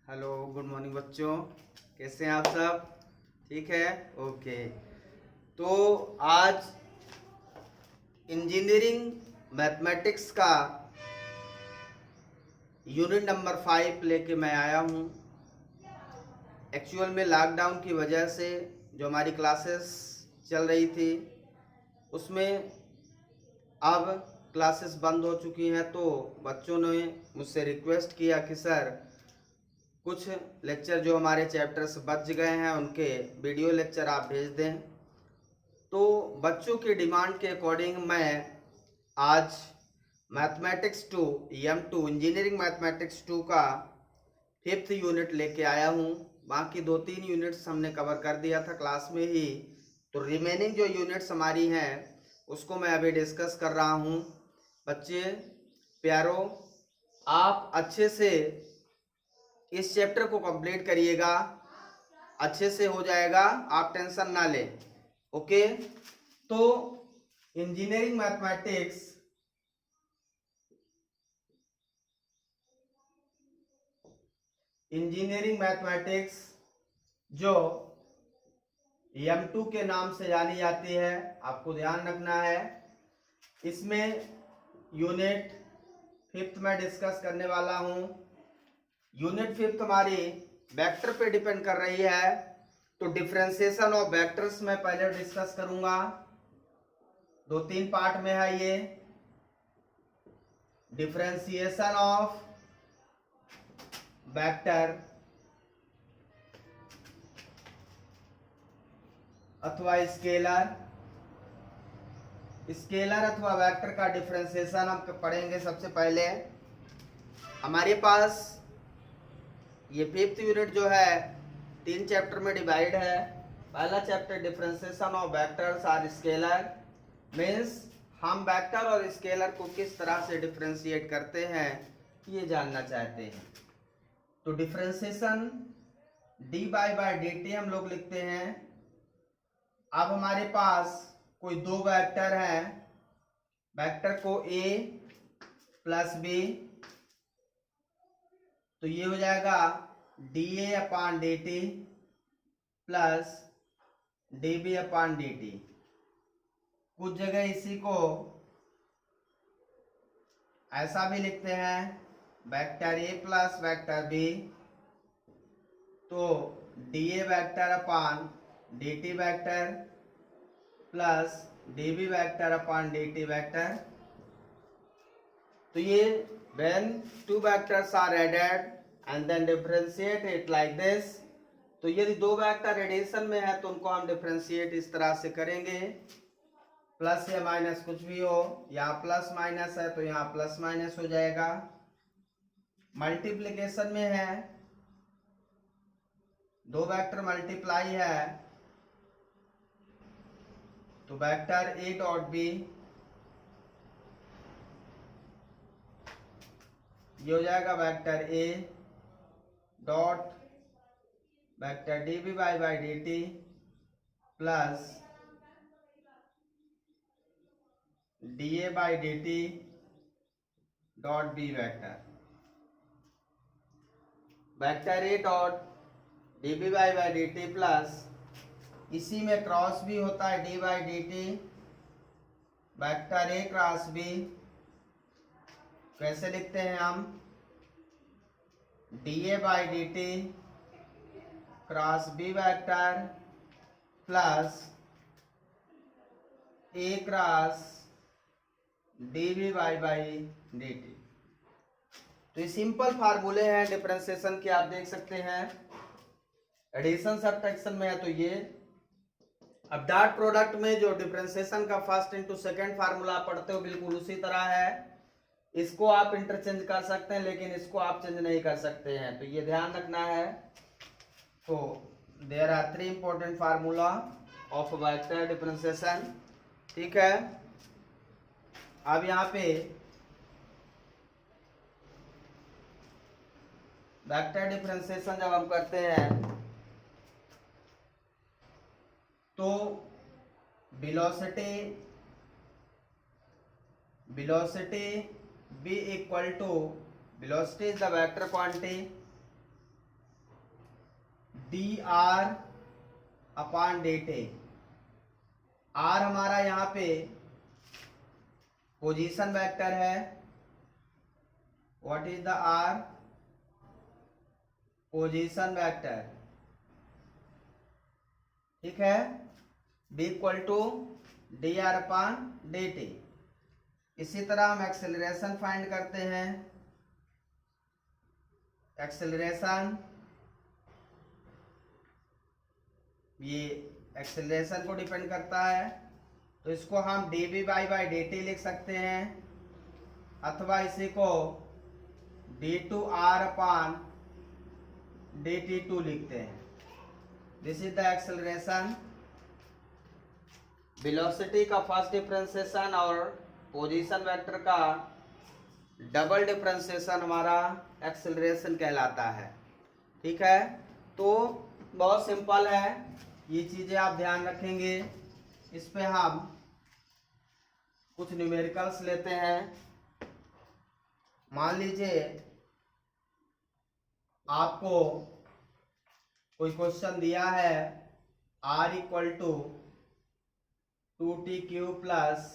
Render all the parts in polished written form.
Hello, good morning बच्चों। कैसे हैं आप सब? ठीक है, ओके। तो आज इंजीनियरिंग मैथमेटिक्स का यूनिट नंबर 5 लेके मैं आया हूँ। एक्चुअल में लॉकडाउन की वजह से जो हमारी क्लासेस चल रही थी उसमें अब क्लासेस बंद हो चुकी हैं, तो बच्चों ने मुझसे रिक्वेस्ट किया कि सर कुछ लेक्चर जो हमारे चैप्टर्स बच गए हैं उनके वीडियो लेक्चर आप भेज दें। तो बच्चों की डिमांड के अकॉर्डिंग मैं आज मैथमेटिक्स 2 M2 इंजीनियरिंग मैथमेटिक्स 2 का 5th यूनिट लेके आया हूँ। बाकी 2-3 यूनिट्स हमने कवर कर दिया था क्लास में ही, तो रिमेनिंग जो यूनिट्स हमारी हैं उसको मैं अभी डिस्कस कर रहा हूँ। बच्चे प्यारो, आप अच्छे से इस चैप्टर को कंप्लीट करिएगा, अच्छे से हो जाएगा, आप टेंशन ना लें। ओके, तो इंजीनियरिंग मैथमेटिक्स जो M2 के नाम से जानी जाती है, आपको ध्यान रखना है। इसमें यूनिट 5th में डिस्कस करने वाला हूं। यूनिट 5th हमारी वेक्टर पे डिपेंड कर रही है, तो डिफरेंशिएशन ऑफ वेक्टर्स में पहले डिस्कस करूंगा। 2-3 पार्ट में है ये। डिफरेंशिएशन ऑफ वेक्टर अथवा स्केलर अथवा वेक्टर का डिफरेंशिएशन हम पढ़ेंगे। सबसे पहले हमारे पास ये 5th यूनिट जो है 3 चैप्टर में डिवाइड है। पहला चैप्टर डिफरेंशिएशन ऑफ वेक्टर्स और स्केलर, मीन्स हम वेक्टर और स्केलर को किस तरह से डिफरेंशिएट करते हैं ये जानना चाहते हैं। तो डिफरेंशिएशन dy बाय dt हम लोग लिखते हैं। अब हमारे पास कोई दो वेक्टर हैं, वेक्टर को a प्लस b, तो ये हो जाएगा dA upon dt plus dB upon dt। कुछ जगह इसी को ऐसा भी लिखते हैं, vector a plus vector b, तो dA vector upon dt vector plus dB vector upon dt vector. तो ये when two vectors are added and then differentiate it like this, तो यदि दो वेक्टर एडिशन में है तो उनको हम डिफरेंशिएट इस तरह से करेंगे, प्लस या माइनस कुछ भी हो, यहाँ प्लस माइनस है तो यहाँ प्लस माइनस हो जाएगा। मल्टीप्लिकेशन में है, दो वेक्टर मल्टीप्लाई है, तो वेक्टर a डॉट b ये हो जाएगा vector a dot vector dB by dt plus dA by dt dot b vector. Vector a dot dB by dt plus इसी में क्रॉस भी होता है d by dt, vector a cross b कैसे लिखते हैं हम, dA by dt cross b vector plus a cross dB by dt। तो ये सिंपल फार्मूले हैं डिफरेंशिएशन के, आप देख सकते हैं। एडिशन सब्ट्रैक्शन में है तो ये। अब डॉट प्रोडक्ट में जो डिफरेंशिएशन का फर्स्ट इनटू सेकंड फार्मूला पढ़ते हो बिल्कुल उसी तरह है। इसको आप इंटरचेंज कर सकते हैं लेकिन इसको आप चेंज नहीं कर सकते हैं, तो ये ध्यान रखना है। तो there are 3 important formula of vector differentiation, ठीक है। अब यहाँ पे वेक्टर डिफरेंशिएशन जब हम करते हैं तो velocity b equal to, velocity is the vector quantity, dr upon dt। r हमारा यहाँ पे पोजीशन वेक्टर है। What is the r? Position vector, ठीक है। b equal to D are upon D T. इसी तरह हम एक्सेलरेशन फाइंड करते हैं। एक्सेलरेशन, ये एक्सेलरेशन को डिपेंड करता है, तो इसको हम D V by D T लिख सकते हैं, अथवा इसी को D two are upon D T two लिखते हैं। This is the acceleration. Velocity का फर्स्ट डिफरेंशिएशन और पोजीशन वेक्टर का डबल डिफरेंशिएशन हमारा एक्सेलरेशन कहलाता है, ठीक है। तो बहुत सिंपल है, ये चीजें आप ध्यान रखेंगे। इस पे हम कुछ न्यूमेरिकल्स लेते हैं। मान लीजिए आपको कोई क्वेश्चन दिया है, r equal to 2t cube plus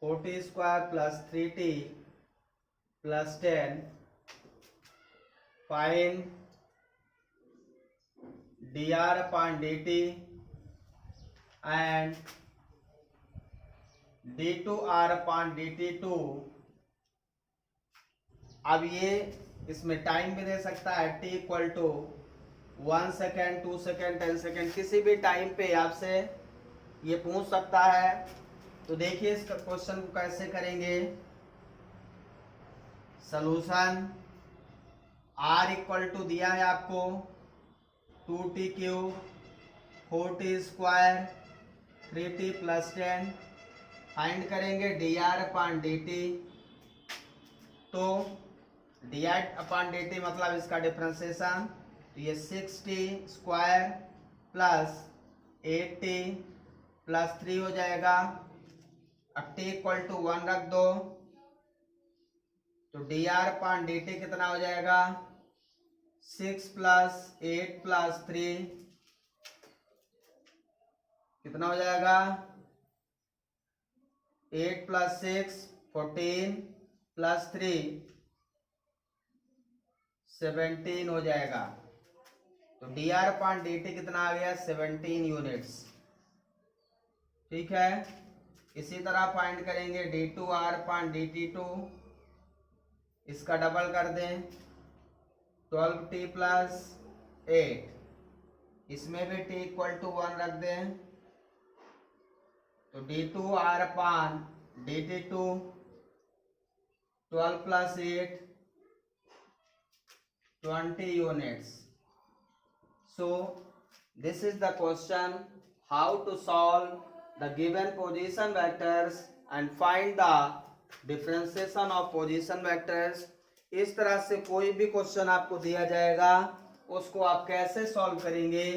4t square plus 3t plus 10, find dr upon dt and d2r upon dt2। अब ये इसमें टाइम भी दे सकता है, t equal to 1 second, 2 second, 10 second, किसी भी टाइम पे आपसे ये पूछ सकता है। तो देखिए इस क्वेश्चन को कैसे करेंगे। सॉल्यूशन, r इक्वल टू दिया है आपको 2t cube 4t square 3t plus 10, find करेंगे dr अपॉन dt। तो dr अपॉन dt मतलब इसका डिफरेंशिएशन, तो ये 6t square plus 8t plus 3 हो जाएगा। अब t इक्वल टू 1 रख दो, तो dr अपॉन dt कितना हो जाएगा? 6 प्लस 8 प्लस 3 कितना हो जाएगा? 8 प्लस 6 14 प्लस 3 17 हो जाएगा। तो dr अपॉन dt कितना आ गया? 17 यूनिट्स, ठीक है। इसी तरह फाइंड करेंगे d2r अपॉन dt2, इसका डबल कर दें 12t प्लस 8, इसमें भी t इक्वल टू 1 रख दें, तो d2r upon dt2 12 plus 8 20 units. So this is the question, how to solve the given position vectors and find the differentiation of position vectors। इस तरह से कोई भी क्वेश्चन आपको दिया जाएगा, उसको आप कैसे सॉल्व करेंगे।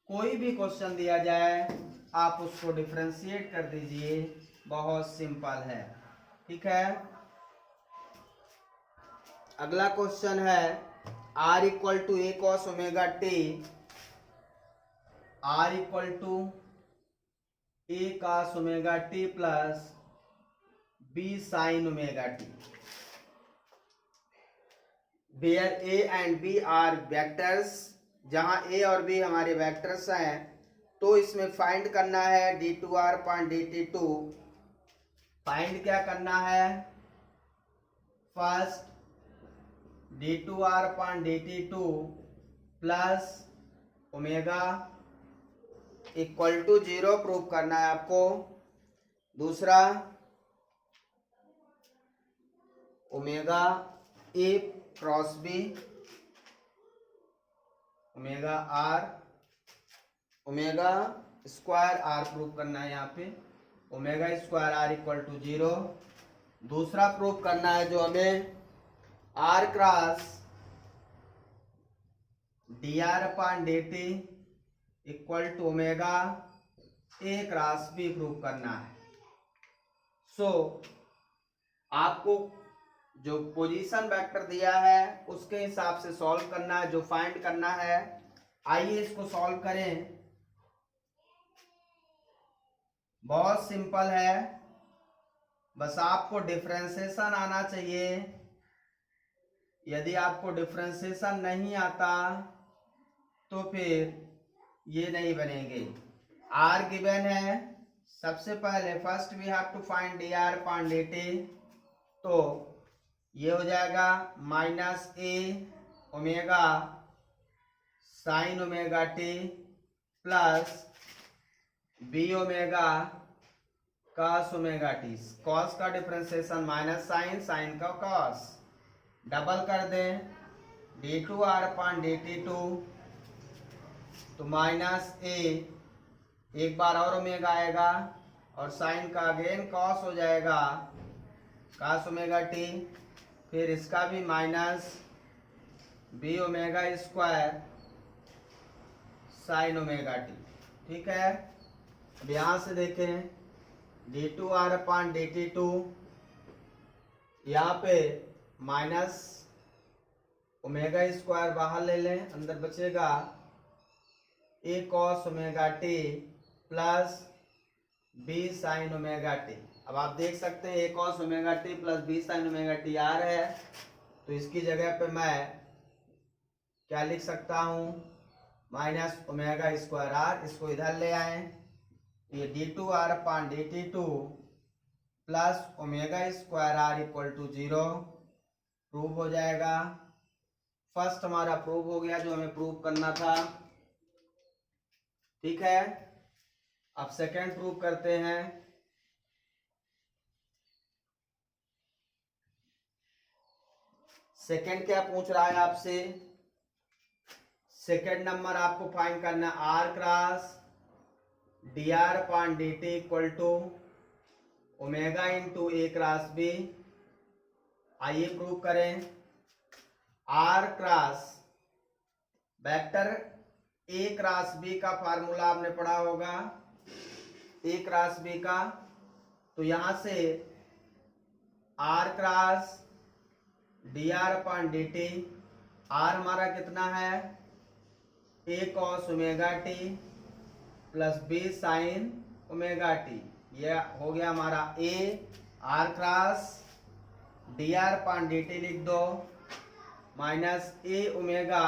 कोई भी क्वेश्चन दिया जाए आप उसको डिफरेंशिएट कर दीजिए, बहुत सिंपल है, ठीक है। अगला क्वेश्चन है r equal to A cos omega T, r equal to A cos omega T plus b sine omega T, where a and b are vectors, जहां a और b हमारे वेक्टर्स हैं। तो इसमें फाइंड करना है d2r अपॉन dt2। फाइंड क्या करना है? First d2r upon dt2 plus omega equal to 0 prove करना है आपको। दूसरा omega A cross B, omega R, omega square R prove करना है यहाँ पे, omega square R equal to 0। दूसरा प्रूव करना है जो हमें R cross D R upon D T equal to omega A cross B prove करना है। सो आपको जो पोजीशन वेक्टर दिया है उसके हिसाब से सॉल्व करना है। जो फाइंड करना है आइए इसको सॉल्व करें। बहुत सिंपल है, बस आपको डिफरेंशिएशन आना चाहिए। यदि आपको डिफरेंशिएशन नहीं आता तो फिर ये नहीं बनेंगे। आर गिवन है, सबसे पहले first we have to find d are upon D t, तो ये हो जाएगा minus a omega sine omega T plus b omega cos omega t. Cos का डिफरेंशिएशन माइनस साइन, साइन का कॉस, डबल कर दें d two are upon D T two, तो minus a, एक बार और ओमेगा आएगा और साइन का अगेन कॉस हो जाएगा कॉस ओमेगा टी, फिर इसका भी minus B omega square sine omega T. ठीक है, अब यहाँ से देखें D two are upon D T two, यहाँ पे माइनस ओमेगा स्क्वायर बाहर ले लें, अंदर बचेगा a cos omega T plus b sine omega t. अब आप देख सकते हैं a cos omega T plus b sine omega t r है, तो इसकी जगह पे मैं क्या लिख सकता हूँ, माइनस ओमेगा स्क्वायर आर, इसको इधर ले आए, ये D two are upon D T two plus omega square R equal to 0 prove हो जाएगा। फर्स्ट हमारा प्रूव हो गया जो हमें प्रूव करना था। ठीक है, अब सेकेंड प्रूव करते हैं। सेकेंड क्या पूछ रहा है आपसे, सेकेंड नंबर आपको फाइंड करना R cross D R upon D T equal to omega into A cross B. आइए प्रूव करें। R cross vector A cross B का फार्मूला आपने पढ़ा होगा, ए क्रॉस बी का, तो यहां से r cross D R upon D t, r हमारा कितना है a cos omega T plus b sine omega t, ये हो गया हमारा a. R cross D R upon D T लिख दो minus a omega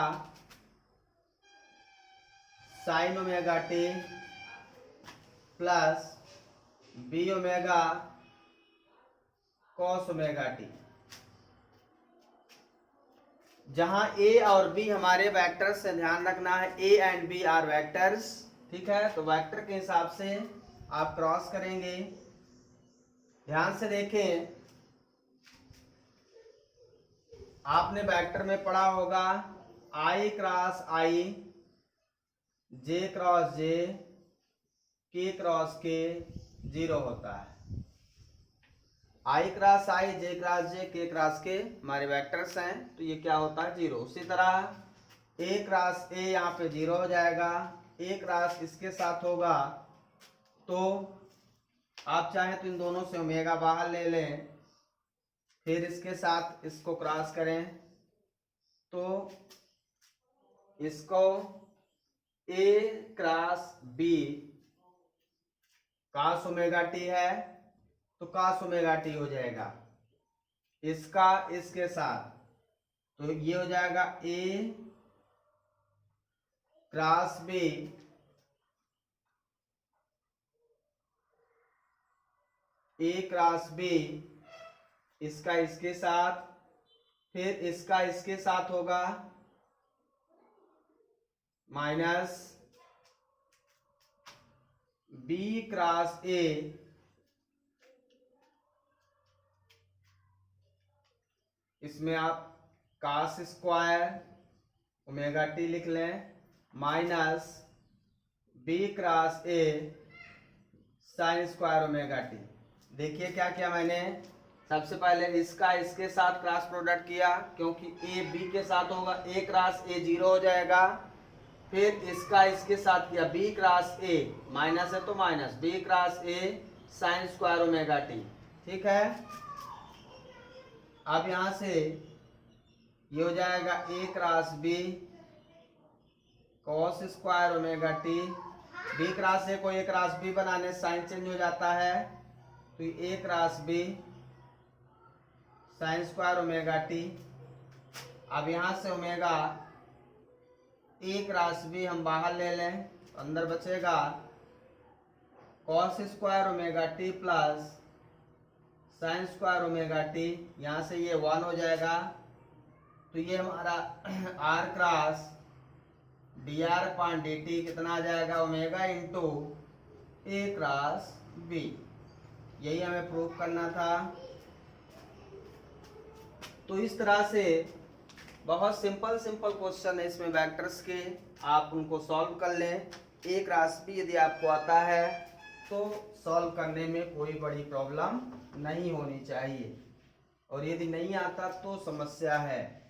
sine omega T plus b omega cos omega t. जहां ए और बी हमारे vectors से ध्यान रखना है, A and B are vectors. ठीक है, तो वेक्टर के हिसाब से आप क्रॉस करेंगे। ध्यान से देखें, आपने वेक्टर में पढ़ा होगा आई क्रॉस आई, जे क्रॉस जे, के क्रॉस के 0 होता है। आई क्रॉस आई, जे क्रॉस जे, के क्रॉस के हमारे वेक्टर्स हैं, तो ये क्या होता है 0। उसी तरह ए क्रॉस ए यहाँ पे 0 हो जाएगा, ए क्रॉस इसके साथ होगा, तो आप चाहें तो इन दोनों से ओमेगा बाहर ले लें, फिर इसके साथ इसको क्रॉस करें, तो इसको a cross b cos omega t है, तो कॉस ओमेगा टी हो जाएगा इसका इसके साथ, तो ये हो जाएगा a cross B A cross B, इसका इसके साथ, फिर इसका इसके साथ होगा माइनस बी क्रॉस ए, इसमें आप कॉस स्क्वायर ओमेगा टी लिख लें, माइनस बी क्रॉस ए साइन स्क्वायर ओमेगा टी। देखिए क्या किया मैंने, सबसे पहले इसका इसके साथ क्रॉस प्रोडक्ट किया, क्योंकि ए बी के साथ होगा, ए क्रॉस ए 0 हो जाएगा, फिर इसका इसके साथ किया बी क्रॉस ए, माइनस है तो माइनस, बी क्रॉस ए साइन स्क्वायर ओमेगा टी। ठीक है, अब यहां से ये हो जाएगा a cross b cos square omega t, b cross a को ए क्रॉस बी बनाने साइन चेंज हो जाता है, तो a cross b sine square omega t. अब यहां से ओमेगा ए क्रॉस बी हम बाहर ले लें, तो अंदर बचेगा cos square omega T plus sine square omega T. यहाँ से ये 1 हो जाएगा, तो ये हमारा R cross D R upon D T कितना आ जाएगा, omega into A cross B. यही हमें प्रूव करना था। तो इस तरह से बहुत सिंपल क्वेश्चन है इसमें वेक्टर्स के, आप उनको सॉल्व कर लें। ए क्रॉस बी यदि आपको आता है तो सॉल्व करने में कोई बड़ी प्रॉब्लम नहीं होनी चाहिए, और यदि नहीं आता तो समस्या है।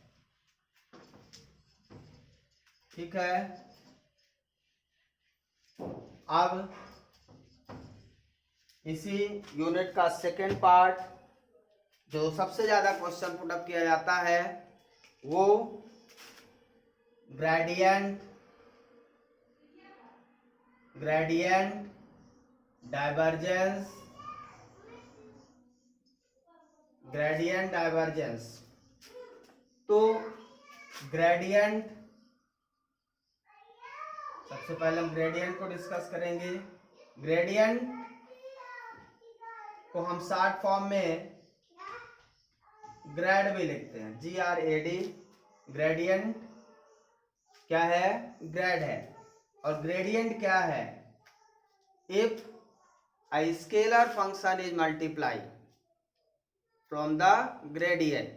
ठीक है, अब इसी यूनिट का सेकेंड पार्ट, जो सबसे ज्यादा क्वेश्चन पुटअप किया जाता है, वो ग्रेडियंट डाइवर्जेंस। तो ग्रेडियंट, सबसे पहले हम ग्रेडियंट को डिस्कस करेंगे। ग्रेडियंट को हम शॉर्ट फॉर्म में ग्रेड भी लिखते हैं, GRAD। ग्रेडियंट क्या है, ग्रेड है। और ग्रेडियंट क्या है, if a scalar function is multiplied from the gradient,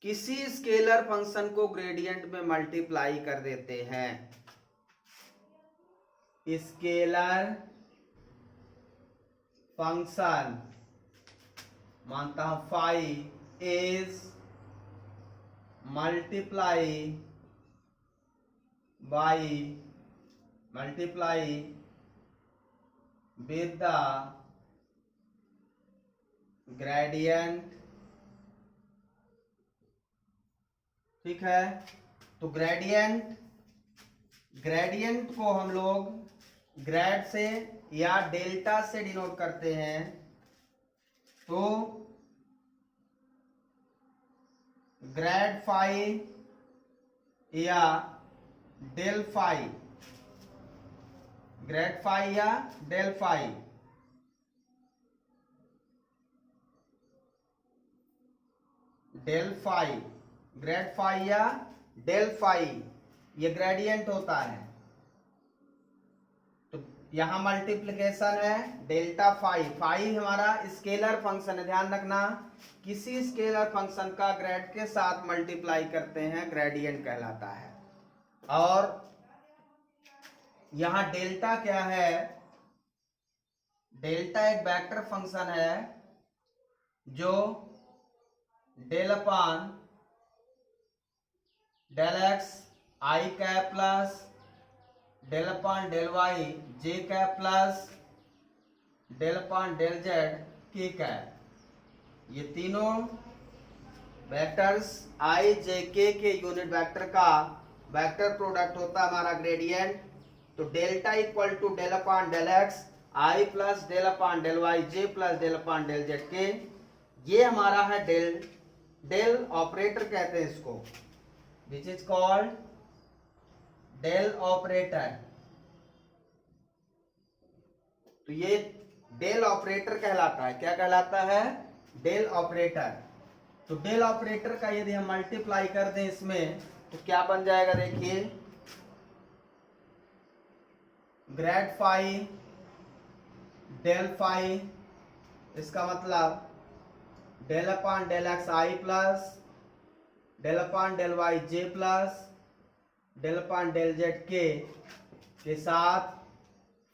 किसी स्केलर फंक्शन को ग्रेडियंट में मल्टीप्लाई कर देते हैं। स्केलर फंक्शन मानता हूं phi is multiply with the gradient। ठीक है, तो ग्रेडियंट को हम लोग ग्रेड से या डेल्टा से डिनोट करते हैं। तो ग्रेड फाई या डेल फाई, ग्रेड फाई या डेल फाई, ग्रेड फाई या डेल फाई, ये ग्रेडियंट होता है। तो यहां मल्टीप्लिकेशन है डेल्टा फाई। फाई हमारा स्केलर फंक्शन है, ध्यान रखना, किसी स्केलर फंक्शन का ग्रेड के साथ मल्टीप्लाई करते हैं, ग्रेडियंट कहलाता है। और यहां डेल्टा क्या है, डेल्टा एक वेक्टर फंक्शन है जो डेल अपान डेल एक्स आई cap plus del upon del Y जे cap plus del upon del Z के कैप, ये तीनों vectors i j k unit vector का वेक्टर प्रोडक्ट होता है हमारा ग्रेडियंट। तो delta equal to del upon del x I plus del upon del Y J plus del upon del Z k, ये हमारा है डेल ऑपरेटर कहते हैं इसको, which is called del operator. तो ये डेल ऑपरेटर कहलाता है, क्या कहलाता है, डेल ऑपरेटर। तो डेल ऑपरेटर का यदि हम मल्टीप्लाई कर दें इसमें, तो क्या बन जाएगा, देखिए, ग्रेड फाई डेल फाई, इसका मतलब डेल अपान डेल एक्स आई plus del upon del Y जे plus del upon del Z k साथ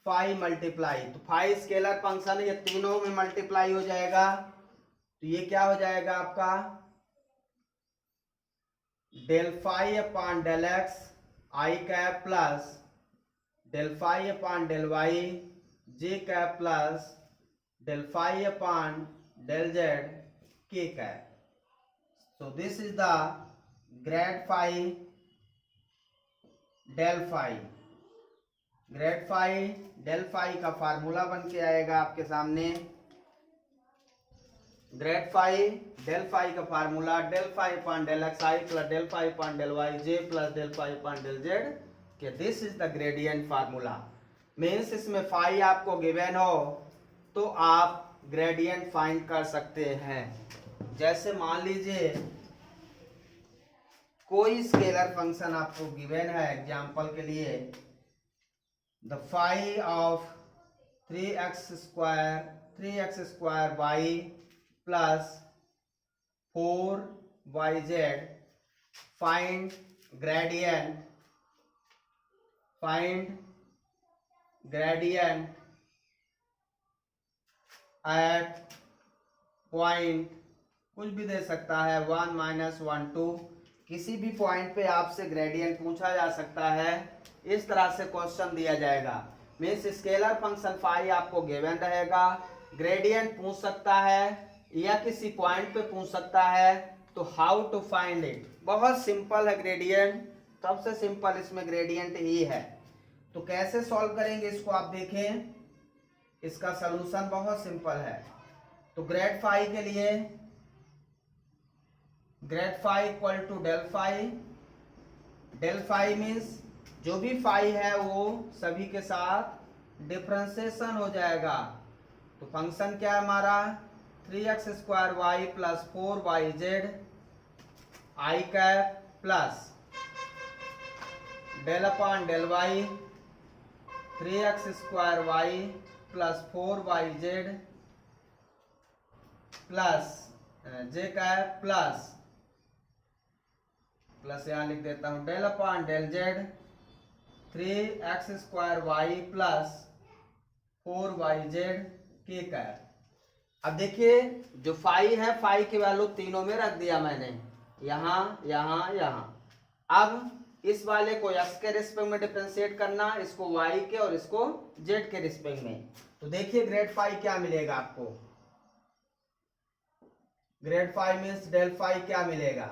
फाई मल्टीप्लाई। तो फाई स्केलर फंक्शन है, ये तीनों में मल्टीप्लाई हो जाएगा। तो ये क्या हो जाएगा आपका, del phi upon del x आई cap plus del phi upon del Y जे cap plus del phi upon del Z के cap. So this is the grad phi del phi. Grad phi del phi का formula बन के आएगा आपके सामने। Grad phi del phi का formula del phi upon del x आई plus del phi upon del Y जे plus del phi upon del Z के this is the gradient formula. Means इसमें phi आपको गिवन हो तो आप ग्रेडियंट फाइंड कर सकते हैं। जैसे मान लीजिए कोई स्केलर फंक्शन आपको गिवन है, एग्जांपल के लिए द फाई ऑफ 3x स्क्वायर y प्लस 4yz find gradient at point, कुछ भी दे सकता है 1 -1 2, किसी भी पॉइंट पे आपसे ग्रेडियंट पूछा जा सकता है। इस तरह से क्वेश्चन दिया जाएगा। मीन्स स्केलर फंक्शन फाई आपको गिवन रहेगा, ग्रेडियंट पूछ सकता है या किसी पॉइंट पे पूछ सकता है, तो हाउ टू फाइंड इट। बहुत सिंपल है ग्रेडियंट, सबसे सिंपल इसमें ग्रेडियंट ही है। तो कैसे सॉल्व करेंगे इसको आप देखें, इसका सलूशन बहुत सिंपल है। तो ग्रेड फाई के लिए grad phi equal to del phi. Del phi means जो भी फाई है वो सभी के साथ डिफरेंशिएशन हो जाएगा। तो फंक्शन क्या है हमारा 3x square Y plus 4yz I cap plus del upon del Y 3x square Y plus 4yz plus J cap plus यहाँ लिख देता हूं del upon del Z 3x square Y plus 4yz K cap. अब देखिए जो phi है, phi की value तीनों में रख दिया मैंने, यहाँ। अब इस वाले को x के रिस्पेक्ट में डिफरेंशिएट करना, इसको y के और इसको z के रिस्पेक्ट में। तो देखिए ग्रेड फाई क्या मिलेगा आपको, grad phi means del phi क्या मिलेगा,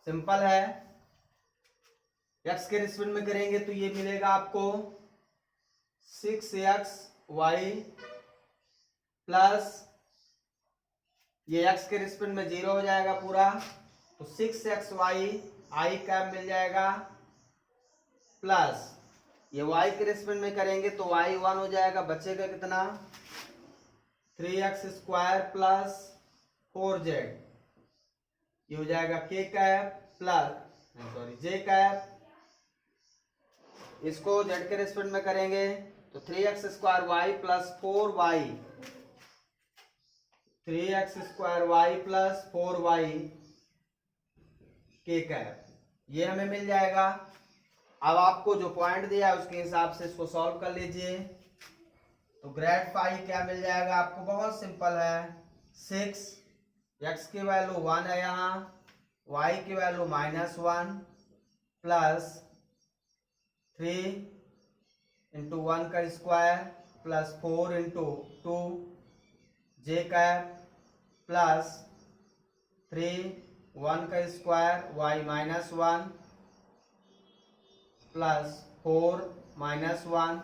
सिंपल है। x के रिस्पेक्ट में करेंगे तो ये मिलेगा आपको 6xy प्लस ये x के रिस्पेक्ट में 0 हो जाएगा पूरा, तो 6xy आई कैप मिल जाएगा प्लस ये y के रिस्पेक्ट में करेंगे तो y 1 हो जाएगा, बचेगा कितना 3x स्क्वायर प्लस 4z, ये हो जाएगा k cap plus j cap. इसको z के रिस्पेक्ट में करेंगे तो 3x square Y plus 4y 3x square Y plus 4y के कैप, ये हमें मिल जाएगा। अब आपको जो पॉइंट दिया है उसके हिसाब से इसको सॉल्व कर लीजिए। तो ग्रेड फाई क्या मिल जाएगा आपको, बहुत सिंपल है 6, x की वैल्यू 1 है यहाँ, y की वैल्यू -1 प्लस 3 इंटू 1 का स्क्वायर प्लस 4 इंटू 2 जे कैप प्लस 3 1 का स्क्वायर y -1 प्लस 4 -1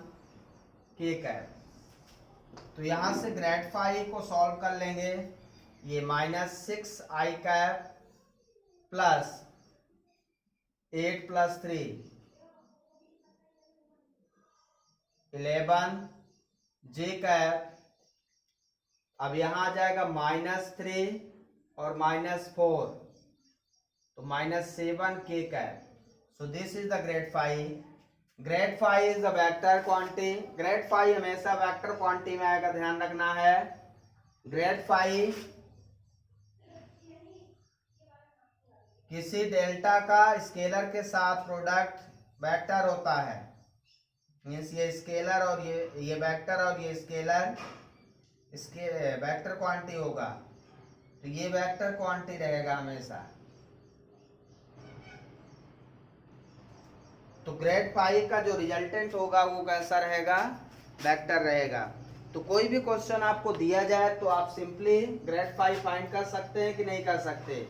के कैप। तो यहाँ से ग्रेड फाई को सॉल्व कर लेंगे, ये -6 आई कैप प्लस 8 प्लस 3 11 जे कैप। अब यहां आ जाएगा -3 और -4 तो -7 के cap. So this is the grad phi. Grad phi is the vector quantity. Grad phi हमेशा वेक्टर क्वांटिटी में आएगा, ध्यान रखना है। ग्रेड फाई किसी डेल्टा का स्केलर के साथ प्रोडक्ट वेक्टर होता है, मीन्स ये स्केलर और ये वेक्टर और ये स्केलर इसके वेक्टर क्वांटिटी होगा, तो ये वेक्टर क्वांटिटी रहेगा हमेशा। तो ग्रेड फाई का जो रिजल्टेंट होगा वो कैसा रहेगा, वेक्टर रहेगा। तो कोई भी क्वेश्चन आपको दिया जाए तो आप सिंपली ग्रेड फाई फाइंड कर सकते हैं कि नहीं कर सकते,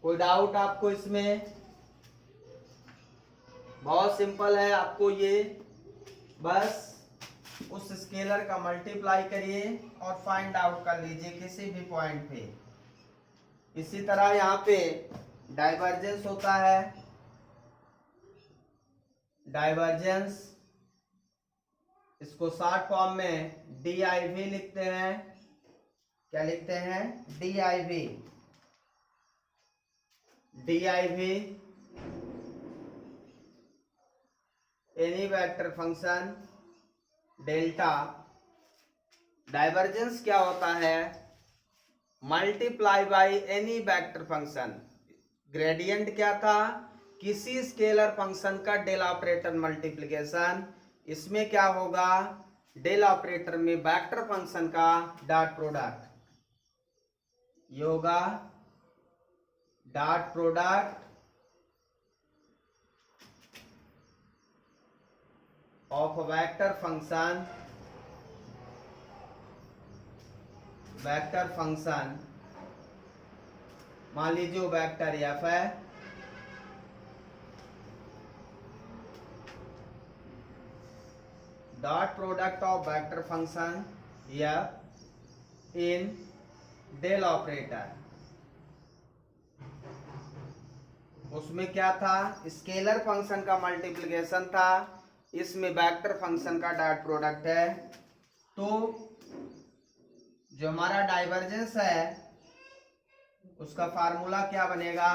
कोई डाउट आपको इसमें? बहुत सिंपल है, आपको ये बस उस स्केलर का मल्टीप्लाई करिए और फाइंड आउट कर लीजिए किसी भी पॉइंट पे। इसी तरह यहाँ पे डाइवर्जेंस होता है, डाइवर्जेंस इसको शॉर्ट फॉर्म में DIV लिखते हैं। क्या लिखते हैं? DIV। DIV any vector function delta. Divergence क्या होता है? Multiply by any vector function. Gradient क्या था? किसी स्केलर फंक्शन का डेल ऑपरेटर मल्टीप्लिकेशन। इसमें क्या होगा? डेल ऑपरेटर में वेक्टर फंक्शन का डॉट प्रोडक्ट, ये होगा dot product of vector function, vector function मान लीजिए वो वेक्टर एफ है, dot product of vector function F in del operator. उसमें क्या था? स्केलर फंक्शन का मल्टीप्लिकेशन था, इसमें वेक्टर फंक्शन का डॉट प्रोडक्ट है। तो जो हमारा डाइवर्जेंस है उसका फार्मूला क्या बनेगा?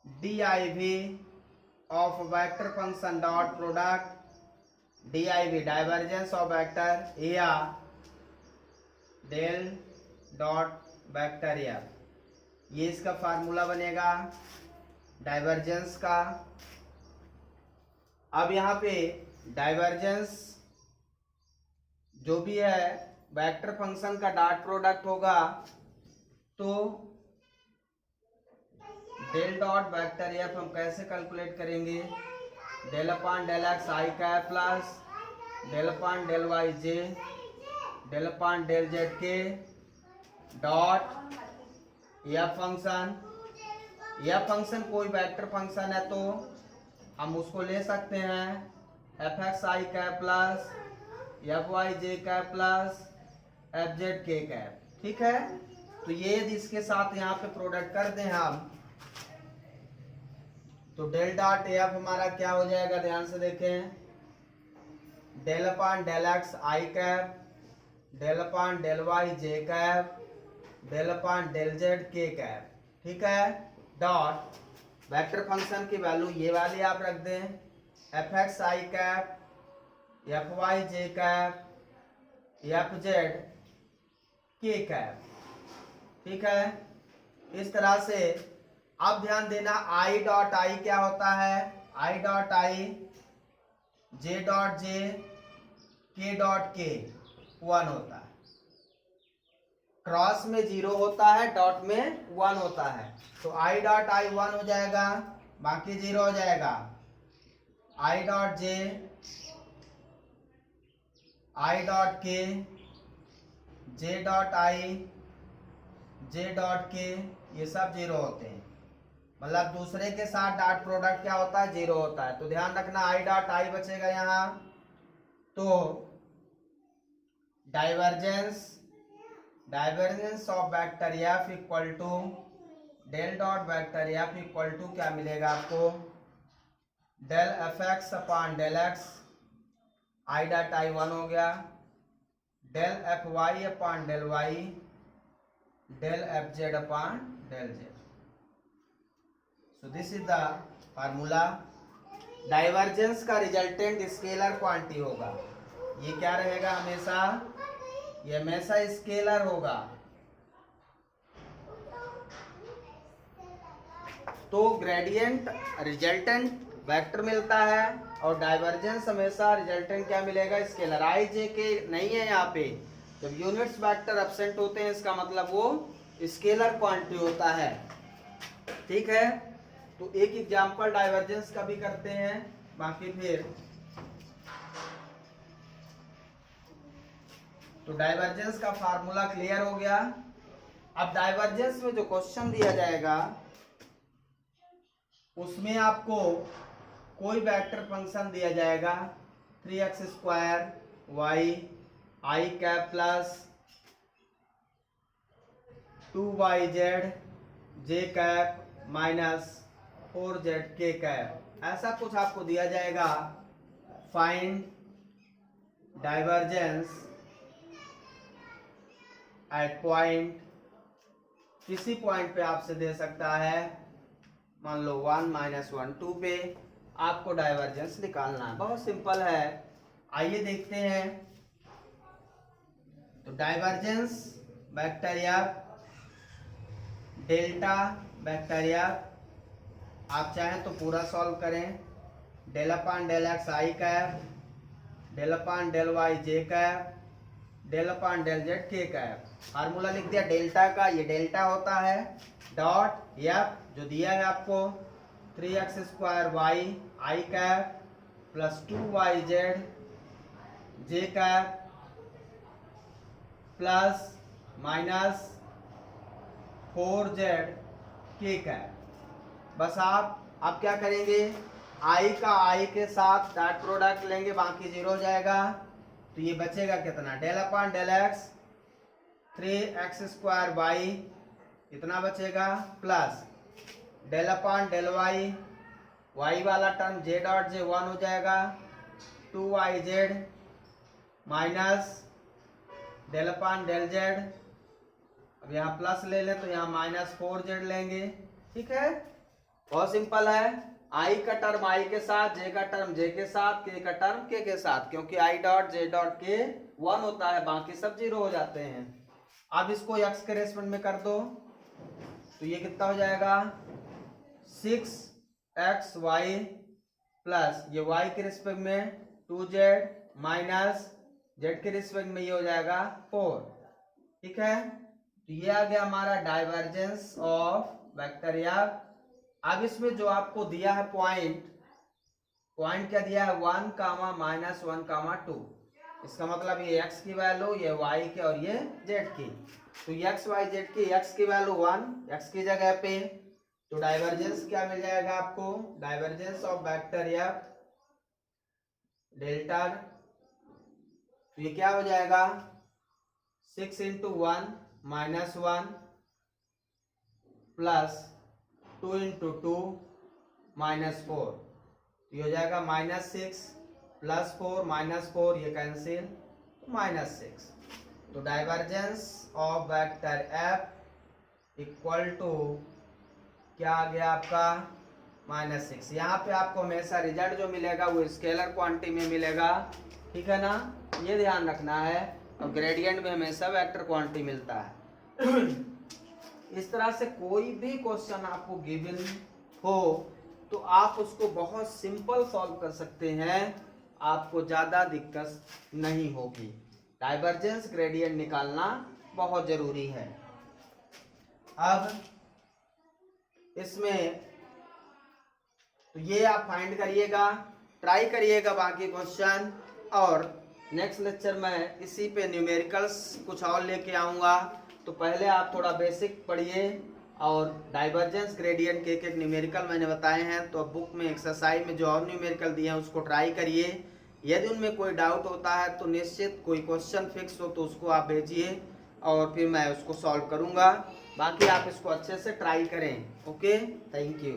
DIV of vector function dot product, DIV divergence of vector या डेल डॉट वेक्टर या, ये इसका फार्मूला बनेगा डाइवर्जेंस का। अब यहाँ पे डाइवर्जेंस जो भी है वेक्टर फंक्शन का डॉट प्रोडक्ट होगा, तो डेल डॉट वेक्टर एफ हम कैसे कैलकुलेट करेंगे? डेल अपॉन डेल एक्स आई cap plus del upon del Y J del upon del Z K dot F function. यह फंक्शन कोई वेक्टर फंक्शन है तो हम उसको ले सकते हैं एफ एक्स आई कैप प्लस एफ वाई जे कैप प्लस एफ जेड के कैप। ठीक है, तो ये यदि इसके साथ यहाँ पे प्रोडक्ट कर दें हम, तो डेल डॉट एफ हमारा क्या हो जाएगा? ध्यान से देखें, डेल अपॉन डेल एक्स आई cap del upon del Y जे cap del upon del Z के कैप। ठीक है, डॉट वेक्टर फंक्शन की वैल्यू ये वाली आप रख दें, एफ एक्स आई कैप एफ वाई जे कैप एफ जेड के कैप। ठीक है, इस तरह से अब ध्यान देना आई डॉट आई क्या होता है? आई डॉट आई जे डॉट जे के डॉट के 1 होता है, क्रॉस में 0 होता है, डॉट में 1 होता है। तो आई डॉट आई 1 हो जाएगा, बाकी 0 हो जाएगा। I dot J I dot के J dot I J dot के, ये सब 0 होते हैं। मतलब दूसरे के साथ डॉट प्रोडक्ट क्या होता है? 0 होता है। तो ध्यान रखना आई डॉट आई बचेगा यहाँ। तो divergence divergence of vector F equal to del dot vector F equal to क्या मिलेगा आपको? Del F X upon del x I dot I 1 हो गया, del F Y upon del Y del F Z upon del Z. So this is the formula. Divergence का resultant scalar quantity होगा। ये क्या रहेगा? हमेशा ये हमेशा स्केलर होगा। तो ग्रेडियंट रिजल्टेंट वेक्टर मिलता है और डाइवर्जेंस हमेशा रिजल्टेंट क्या मिलेगा? स्केलर। आई जे के नहीं है यहाँ पे। जब यूनिट्स वेक्टर एब्सेंट होते हैं इसका मतलब वो स्केलर क्वांटिटी होता है। ठीक है, तो एक एग्जांपल डाइवर्जेंस का भी करते हैं, बाकी फिर तो डाइवर्जेंस का फार्मूला क्लियर हो गया। अब डाइवर्जेंस में जो क्वेश्चन दिया जाएगा उसमें आपको कोई वेक्टर फंक्शन दिया जाएगा 3x² y i cap plus 2yz j cap minus 4z k cap, ऐसा कुछ आपको दिया जाएगा। फाइंड डाइवर्जेंस एट पॉइंट, किसी पॉइंट पे आपसे दे सकता है, मान लो 1 -1 2 पे आपको डाइवर्जेंस निकालना है। बहुत सिंपल है, आइए देखते हैं। तो divergence vector F delta vector F, आप चाहें तो पूरा सॉल्व करें। डेल अपान डेल एक्स आई cap, del upon del Y जे cap, del upon del Z के कैप। फार्मूला लिख दिया डेल्टा का, ये डेल्टा होता है डॉट एफ जो दिया है आपको 3x² y i cap plus 2yz j cap plus minus 4z k cap. बस आप क्या करेंगे, i का i के साथ डॉट प्रोडक्ट लेंगे, बाकी जीरो हो जाएगा। तो ये बचेगा कितना, del upon del X 3x² y इतना बचेगा, plus del upon del Y, Y वाला टर्म j डॉट j 1 हो जाएगा, 2yz minus del upon del Z, अब यहाँ प्लस ले लें तो यहाँ माइनस 4z लेंगे। ठीक है, बहुत सिंपल है। i का टर्म i के साथ, j का टर्म j के साथ, k का टर्म k के साथ, क्योंकि i dot j dot k 1 होता है, बाकी सब जीरो हो जाते हैं। अब इसको x के रेस्पेक्ट में कर दो तो ये कितना हो जाएगा 6xy प्लस ये y के रिस्पेक्ट में 2z माइनस z के रिस्पेक्ट में ये हो जाएगा 4। ठीक है, तो ये आ गया हमारा डाइवर्जेंस ऑफ वेक्टर एफ। अब इसमें जो आपको दिया है पॉइंट क्या दिया है 1, -1, 2, इसका मतलब ये x की वैल्यू, ये y की और ये z की। तो x y z की x की वैल्यू 1 x की जगह पे, तो डाइवर्जेंस क्या मिल जाएगा आपको, divergence of vector F delta, तो ये क्या हो जाएगा 6 × 1 -1 प्लस 2 × 2 -4, ये हो जाएगा -6 प्लस 4 -4, ये कैंसिल तो -6। तो divergence of vector F equal to क्या आ गया आपका -6। यहाँ पे आपको हमेशा रिजल्ट जो मिलेगा वो स्केलर क्वांटिटी में मिलेगा। ठीक है ना, ये ध्यान रखना है। और ग्रेडियंट में हमेशा वेक्टर क्वांटिटी मिलता है। इस तरह से कोई भी क्वेश्चन आपको गिवन हो तो आप उसको बहुत सिंपल सॉल्व कर सकते हैं, आपको ज्यादा दिक्कत नहीं होगी। डाइवर्जेंस ग्रेडियंट निकालना बहुत जरूरी है। अब इसमें तो ये आप फाइंड करिएगा, ट्राई करिएगा बाकी क्वेश्चन, और नेक्स्ट लेक्चर में इसी पे न्यूमेरिकल्स कुछ और लेके आऊँगा। तो पहले आप थोड़ा बेसिक पढ़िए, और डाइवर्जेंस ग्रेडियंट के एक न्यूमेरिकल मैंने बताए हैं, तो बुक में एक्सरसाइज में जो और न्यूमेरिकल दिए हैं उसको ट्राई करिए। यदि उनमें कोई डाउट होता है तो निश्चित कोई क्वेश्चन फिक्स हो तो उसको आप भेजिए और फिर मैं उसको सॉल्व करूँगा। बाकी आप इसको अच्छे से ट्राई करें। Okay, thank you.